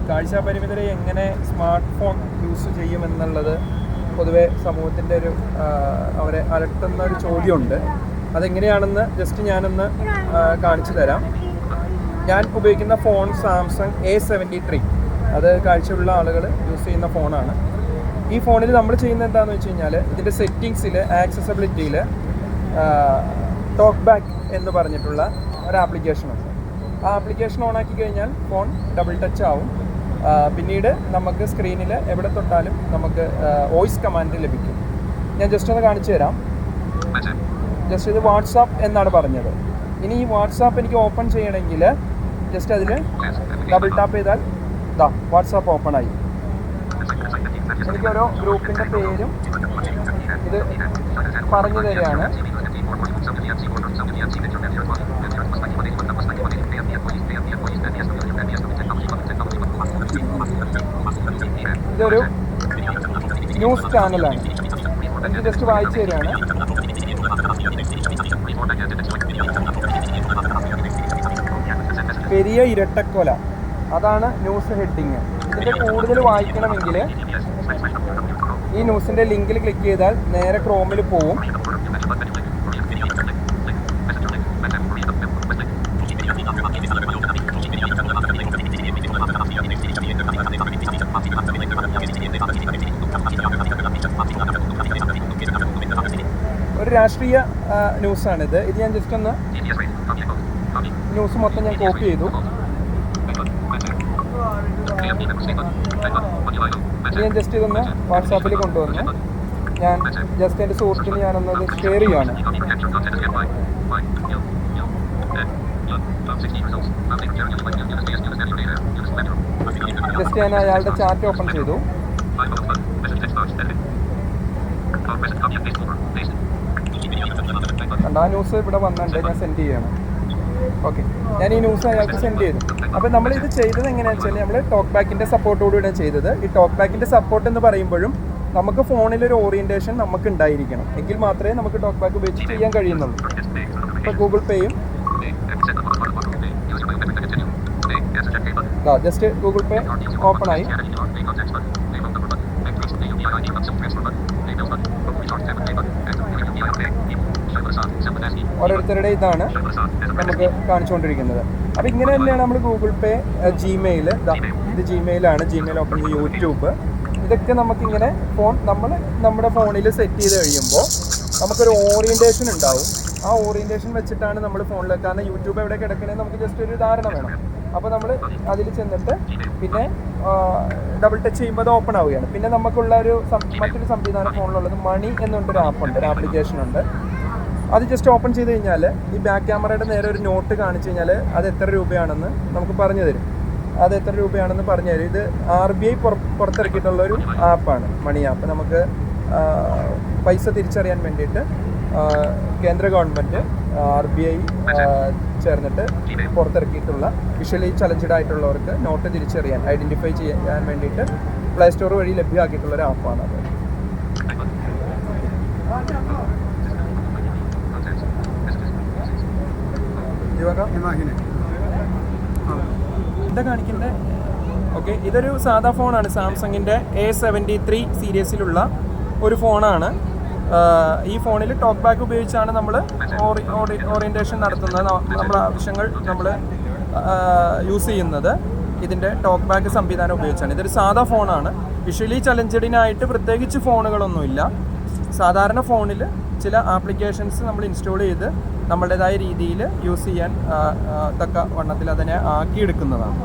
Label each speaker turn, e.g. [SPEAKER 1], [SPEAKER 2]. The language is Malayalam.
[SPEAKER 1] കാഴ്ചാപരിമിതരെ എങ്ങനെ സ്മാർട്ട് ഫോൺ യൂസ് ചെയ്യുമെന്നുള്ളത് പൊതുവെ സമൂഹത്തിൻ്റെ ഒരു അവരെ അലട്ടുന്ന ഒരു ചോദ്യമുണ്ട്. അതെങ്ങനെയാണെന്ന് ജസ്റ്റ് ഞാനൊന്ന് കാണിച്ചു തരാം. ഞാൻ ഉപയോഗിക്കുന്ന ഫോൺ സാംസങ് A73, അത് കാഴ്ചയുള്ള ആളുകൾ യൂസ് ചെയ്യുന്ന ഫോണാണ്. ഈ ഫോണിൽ നമ്മൾ ചെയ്യുന്നത് എന്താണെന്ന് വെച്ച് കഴിഞ്ഞാൽ, ഇതിൻ്റെ സെറ്റിങ്സിൽ ആക്സസബിലിറ്റിയിൽ ടോക്ക് ബാക്ക് എന്ന് പറഞ്ഞിട്ടുള്ള ഒരു ആപ്ലിക്കേഷനുണ്ട്. ആ ആപ്ലിക്കേഷൻ ഓണാക്കി കഴിഞ്ഞാൽ ഫോൺ ഡബിൾ ടച്ച് ആവും. പിന്നീട് നമുക്ക് സ്ക്രീനിൽ എവിടെ തൊട്ടാലും നമുക്ക് വോയിസ് കമാൻഡ് ലഭിക്കും. ഞാൻ ജസ്റ്റ് ഒന്ന് കാണിച്ചു തരാം. ജസ്റ്റ് ഇത് വാട്സാപ്പ് എന്നാണ് പറഞ്ഞത്. ഇനി ഈ വാട്സാപ്പ് എനിക്ക് ഓപ്പൺ ചെയ്യണമെങ്കിൽ ജസ്റ്റ് അതിൽ ഡബിൾ ടാപ്പ് ചെയ്താൽ വാട്സാപ്പ് ഓപ്പൺ ആയി. എനിക്ക് ഓരോ ഗ്രൂപ്പിൻ്റെ പേരും ഇത് പറഞ്ഞു തരികയാണ്. ഇതൊരു ന്യൂസ് ചാനലാണ്. എനിക്ക് ജസ്റ്റ് വായിച്ചു തരികയാണ്. പെരിയ ഇരട്ടക്കൊല, അതാണ് ന്യൂസ് ഹെഡിങ്. ഇതിൻ്റെ കൂടുതൽ വായിക്കണമെങ്കിൽ ഈ ന്യൂസിൻ്റെ ലിങ്കിൽ ക്ലിക്ക് ചെയ്താൽ നേരെ ക്രോമിൽ പോവും. ഒരു രാഷ്ട്രീയ ന്യൂസാണിത്. ഇത് ഞാൻ ജസ്റ്റ് ഒന്ന് ന്യൂസ് മൊത്തം ഞാൻ കോപ്പി ചെയ്തു. ഞാൻ ജസ്റ്റ് ഇതൊന്ന് വാട്സാപ്പിൽ കൊണ്ടുവന്നു. ഞാൻ ജസ്റ്റ് എൻ്റെ സുഹൃത്തിന് ഞാനൊന്നത് ഷെയർ ചെയ്യുകയാണ്. ജസ്റ്റ് ഞാൻ അയാളുടെ ചാറ്റ് ഓപ്പൺ ചെയ്തു. ആ ന്യൂസ് ഇവിടെ വന്നിട്ടുണ്ട്. ഞാൻ സെൻഡ് ചെയ്യണം. ഓക്കെ, ഞാൻ ഈ ന്യൂസ് അയാൾക്ക് സെൻഡ് ചെയ്തു. അപ്പോൾ നമ്മളിത് ചെയ്തത് എങ്ങനെയാണെന്ന് വെച്ചാൽ, നമ്മൾ ടോക്ക് ബാക്കിൻ്റെ സപ്പോർട്ടോടുകൂടിയാണ് ചെയ്തത്. ഈ ടോക്ക് ബാക്കിൻ്റെ സപ്പോർട്ട് എന്ന് പറയുമ്പോഴും നമുക്ക് ഫോണിലൊരു ഓറിയൻറ്റേഷൻ നമുക്ക് ഉണ്ടായിരിക്കണം. എങ്കിൽ മാത്രമേ നമുക്ക് ടോക്ക് ബാക്ക് ഉപയോഗിച്ച് ചെയ്യാൻ കഴിയുന്നുള്ളൂ. ഇപ്പോൾ ഗൂഗിൾ പേയും ജസ്റ്റ് ഗൂഗിൾ പേ ഓപ്പൺ ആയി. ഓരോരുത്തരുടെ ഇതാണ് നമുക്ക് കാണിച്ചുകൊണ്ടിരിക്കുന്നത്. അപ്പോൾ ഇങ്ങനെ തന്നെയാണ് നമ്മൾ ഗൂഗിൾ പേ, ജിമെയിൽ, ഇത് ജിമെയിലാണ്, ജിമെയിൽ ഓപ്പൺ ചെയ്ത് യൂട്യൂബ്, ഇതൊക്കെ നമുക്കിങ്ങനെ നമ്മുടെ ഫോണിൽ സെറ്റ് ചെയ്ത് കഴിയുമ്പോൾ നമുക്കൊരു ഓറിയൻറ്റേഷൻ ഉണ്ടാവും. ആ ഓറിയൻറ്റേഷൻ വെച്ചിട്ടാണ് നമ്മൾ ഫോണിൽ, കാരണം യൂട്യൂബ് എവിടെ കിടക്കണേന്ന് നമുക്ക് ജസ്റ്റ് ഒരു ധാരണ വേണം. അപ്പോൾ നമ്മൾ അതിൽ ചെന്നിട്ട് പിന്നെ ഡബിൾ ടച്ച് ചെയ്യുമ്പോൾ അത് ഓപ്പൺ ആവുകയാണ്. പിന്നെ നമുക്കുള്ള മറ്റൊരു സംവിധാനം ഫോണിലുള്ളത് മണി എന്നുള്ളൊരു ആപ്പുണ്ട്, ഒരു ആപ്ലിക്കേഷൻ. അത് ജസ്റ്റ് ഓപ്പൺ ചെയ്ത് കഴിഞ്ഞാൽ ഈ ബാക്ക് ക്യാമറയുടെ നേരെ ഒരു നോട്ട് കാണിച്ചു കഴിഞ്ഞാൽ അത് എത്ര രൂപയാണെന്ന് നമുക്ക് പറഞ്ഞു തരും. അത് എത്ര രൂപയാണെന്ന് പറഞ്ഞു തരും. ഇത് RBI പുറത്തിറക്കിയിട്ടുള്ളൊരു ആപ്പാണ്, മണി ആപ്പ്. നമുക്ക് പൈസ തിരിച്ചറിയാൻ വേണ്ടിയിട്ട് കേന്ദ്ര ഗവൺമെൻറ് RBI ചേർന്നിട്ട് പുറത്തിറക്കിയിട്ടുള്ള വിഷ്വലി ചലഞ്ചഡ് ആയിട്ടുള്ളവർക്ക് നോട്ട് തിരിച്ചറിയാൻ, ഐഡൻറ്റിഫൈ ചെയ്യാൻ വേണ്ടിയിട്ട് പ്ലേ സ്റ്റോർ വഴി ലഭ്യമാക്കിയിട്ടുള്ളൊരു ആപ്പാണ് അത്. എന്താ കാണിക്കണ്ടേ? ഓക്കെ, ഇതൊരു സാധാ ഫോണാണ്. സാംസങ്ങിൻ്റെ A73 സീരീസിലുള്ള ഒരു ഫോണാണ്. ഈ ഫോണിൽ ടോക്ക് ബാക്ക് ഉപയോഗിച്ചാണ് നമ്മൾ ഓറിയൻറ്റേഷൻ നടത്തുന്നത്. നമ്മുടെ ആവശ്യങ്ങൾ നമ്മൾ യൂസ് ചെയ്യുന്നത് ഇതിൻ്റെ ടോക്ക് ബാക്ക് സംവിധാനം ഉപയോഗിച്ചാണ്. ഇതൊരു സാധാ ഫോണാണ്. വിഷ്വലി ചലഞ്ചഡിനായിട്ട് പ്രത്യേകിച്ച് ഫോണുകളൊന്നുമില്ല. സാധാരണ ഫോണിൽ ചില ആപ്ലിക്കേഷൻസ് നമ്മൾ ഇൻസ്റ്റാൾ ചെയ്ത് നമ്മളുടേതായ രീതിയിൽ യൂസ് ചെയ്യാൻ തക്ക വണ്ണത്തിൽ അതിനെ ആക്കിയെടുക്കുന്നതാണ്.